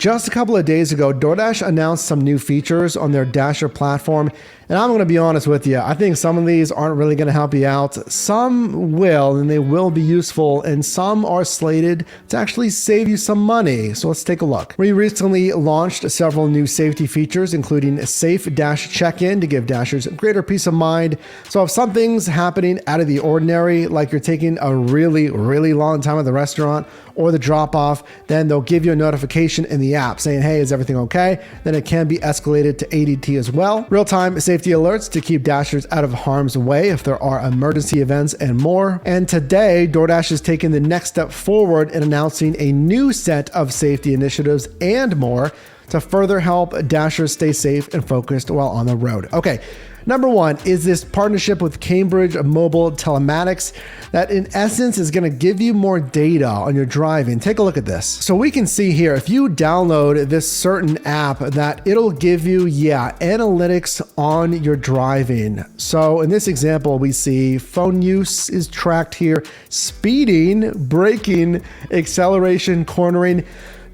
Just a couple of days ago, DoorDash announced some new features on their Dasher platform, and I'm going to be honest with you, I think some of these aren't really going to help you out. Some will, and they will be useful, and some are slated to actually save you some money. So let's take a look. We recently launched several new safety features, including a safe Dash check-in to give Dashers greater peace of mind. So if something's happening out of the ordinary, like you're taking a really long time at the restaurant or the drop-off, then they'll give you a notification in the app saying, hey, is everything okay? Then it can be escalated to ADT as well. Real-time safety alerts to keep Dashers out of harm's way if there are emergency events and more. And today, DoorDash is taking the next step forward in announcing a new set of safety initiatives and more to further help Dashers stay safe and focused while on the road. Okay. Number one is this partnership with Cambridge Mobile Telematics that in essence is going to give you more data on your driving. Take a look at this. So we can see here, if you download this certain app, that it'll give you, analytics on your driving. So in this example, we see phone use is tracked here, speeding, braking, acceleration, cornering.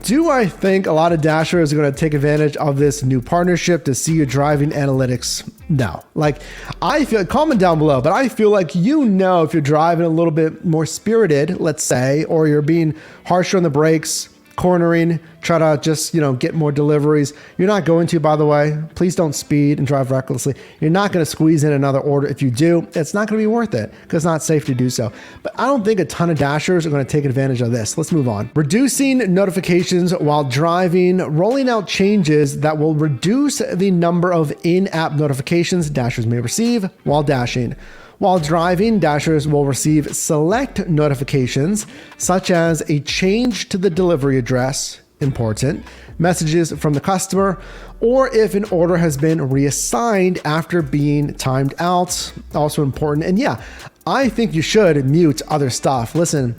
Do I think a lot of Dashers are going to take advantage of this new partnership to see your driving analytics? No. Like, I feel, comment down below, but I feel like if you're driving a little bit more spirited, let's say, or you're being harsher on the brakes, cornering, try to just, get more deliveries. You're not going to, by the way, please don't speed and drive recklessly. You're not going to squeeze in another order. If you do, it's not going to be worth it because it's not safe to do so. But I don't think a ton of Dashers are going to take advantage of this. Let's move on. Reducing notifications while driving, rolling out changes that will reduce the number of in-app notifications Dashers may receive while dashing. While driving, Dashers will receive select notifications, such as a change to the delivery address, important, messages from the customer, or if an order has been reassigned after being timed out, also important. And I think you should mute other stuff. Listen,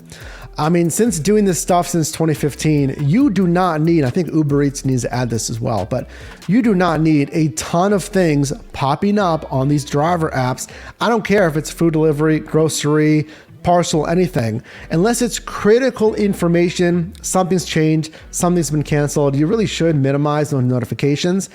since doing this stuff since 2015, you do not need, I think Uber Eats needs to add this as well, but you do not need a ton of things popping up on these driver apps. I don't care if it's food delivery, grocery, parcel, anything, unless it's critical information, something's changed, something's been canceled, you really should minimize those notifications.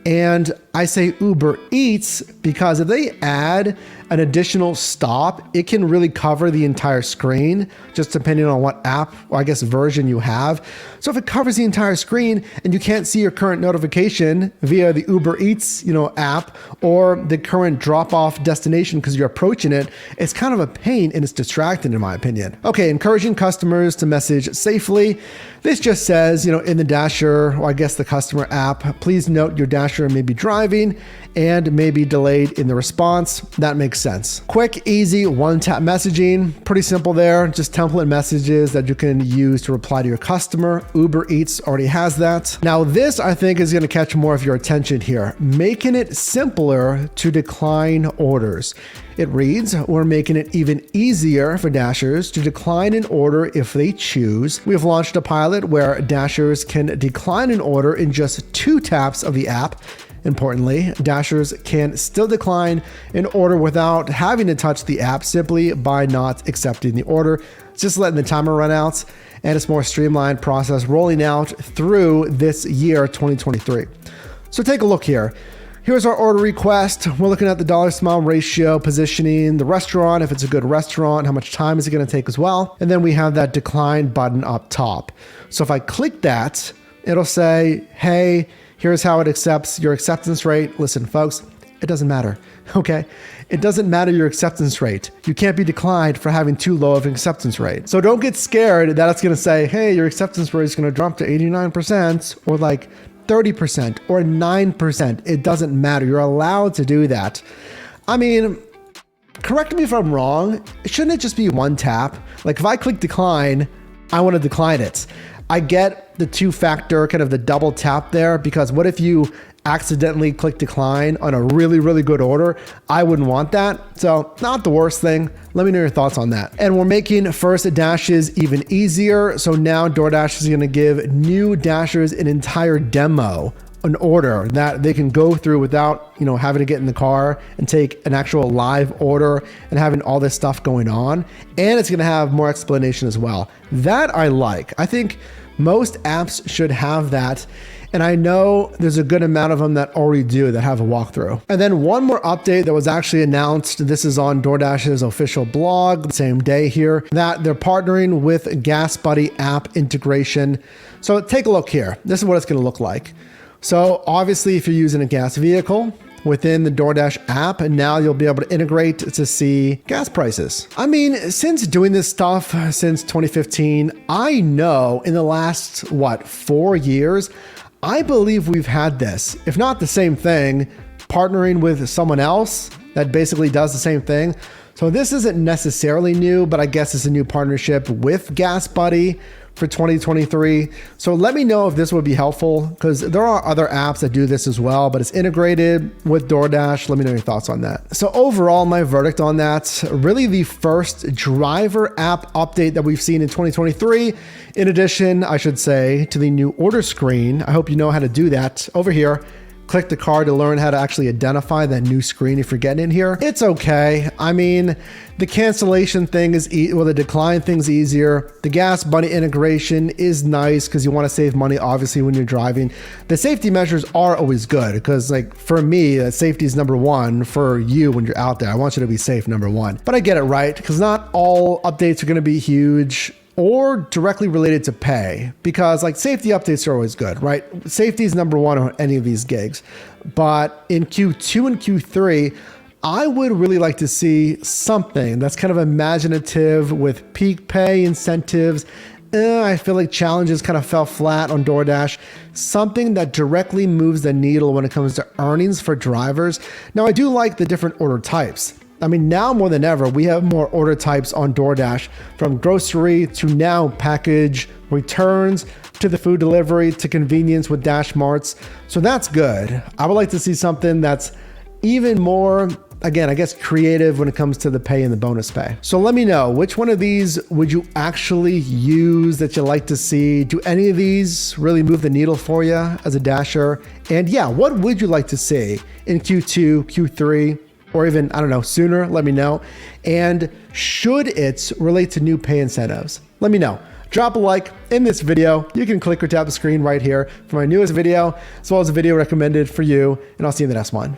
And I say Uber Eats because if they add an additional stop, it can really cover the entire screen, just depending on what app or I guess version you have. So if it covers the entire screen and you can't see your current notification via the Uber Eats, app or the current drop-off destination because you're approaching it, it's kind of a pain and it's distracting in my opinion. Okay, encouraging customers to message safely. This just says, in the Dasher, or I guess the customer app, please note your Dasher may be driving and may be delayed in the response. That makes sense. Quick, easy, one-tap messaging. Pretty simple there. Just template messages that you can use to reply to your customer. Uber Eats already has that. Now this, I think, is going to catch more of your attention here. Making it simpler to decline orders. It reads, we're making it even easier for Dashers to decline an order if they choose. We have launched a pilot where Dashers can decline an order in just 2 taps of the app. Importantly, Dashers can still decline an order without having to touch the app simply by not accepting the order. It's just letting the timer run out, and it's a more streamlined process rolling out through this year, 2023. So take a look here. Here's our order request. We're looking at the dollar-smile ratio, positioning the restaurant, if it's a good restaurant, how much time is it going to take as well. And then we have that decline button up top. So if I click that, it'll say, hey, here's how it accepts your acceptance rate. Listen, folks, it doesn't matter, okay? It doesn't matter your acceptance rate. You can't be declined for having too low of an acceptance rate. So don't get scared that it's going to say, hey, your acceptance rate is going to drop to 89% or like 30% or 9%. It doesn't matter. You're allowed to do that. Correct me if I'm wrong. Shouldn't it just be one tap? Like if I click decline, I want to decline it. I get the 2-factor, kind of the double tap there, because what if you accidentally click decline on a really good order? I wouldn't want that. So not the worst thing. Let me know your thoughts on that. And we're making first dashes even easier. So now DoorDash is going to give new Dashers an entire demo, an order that they can go through without, having to get in the car and take an actual live order and having all this stuff going on. And it's going to have more explanation as well. That I like. I think Most apps should have that. And I know there's a good amount of them that already do, that have a walkthrough. And then one more update that was actually announced. This is on DoorDash's official blog, the same day here, that they're partnering with GasBuddy app integration. So take a look here. This is what it's going to look like. So obviously, if you're using a gas vehicle within the DoorDash app, and now you'll be able to integrate to see gas prices. I mean, since doing this stuff since 2015, I know in the last, 4 years, I believe we've had this, if not the same thing, partnering with someone else that basically does the same thing. So this isn't necessarily new, but I guess it's a new partnership with GasBuddy for 2023. So let me know if this would be helpful, because there are other apps that do this as well, but it's integrated with DoorDash. Let me know your thoughts on that. So overall, my verdict on that, really the first driver app update that we've seen in 2023. In addition, I should say, to the new order screen. I hope you know how to do that over here. Click the card to learn how to actually identify that new screen if you're getting in here. It's okay. I mean, the cancellation thing is, the decline thing's easier. The GasBuddy integration is nice because you want to save money, obviously, when you're driving. The safety measures are always good because, like, for me, safety is number one. For you, when you're out there, I want you to be safe, number one. But I get it, right? Because not all updates are going to be huge or directly related to pay, because like safety updates are always good, right? Safety is number one on any of these gigs. But in Q2 and Q3, I would really like to see something that's kind of imaginative with peak pay incentives. I feel like challenges kind of fell flat on DoorDash. Something that directly moves the needle when it comes to earnings for drivers. Now, I do like the different order types. I mean, now more than ever, we have more order types on DoorDash, from grocery to now package, returns, to the food delivery, to convenience with Dash Marts. So that's good. I would like to see something that's even more, again, I guess creative when it comes to the pay and the bonus pay. So let me know, which one of these would you actually use that you like to see? Do any of these really move the needle for you as a Dasher? And yeah, what would you like to see in Q2, Q3? Or even, I don't know, sooner? Let me know. And should it relate to new pay incentives? Let me know. Drop a like in this video. You can click or tap the screen right here for my newest video, as well as a video recommended for you. And I'll see you in the next one.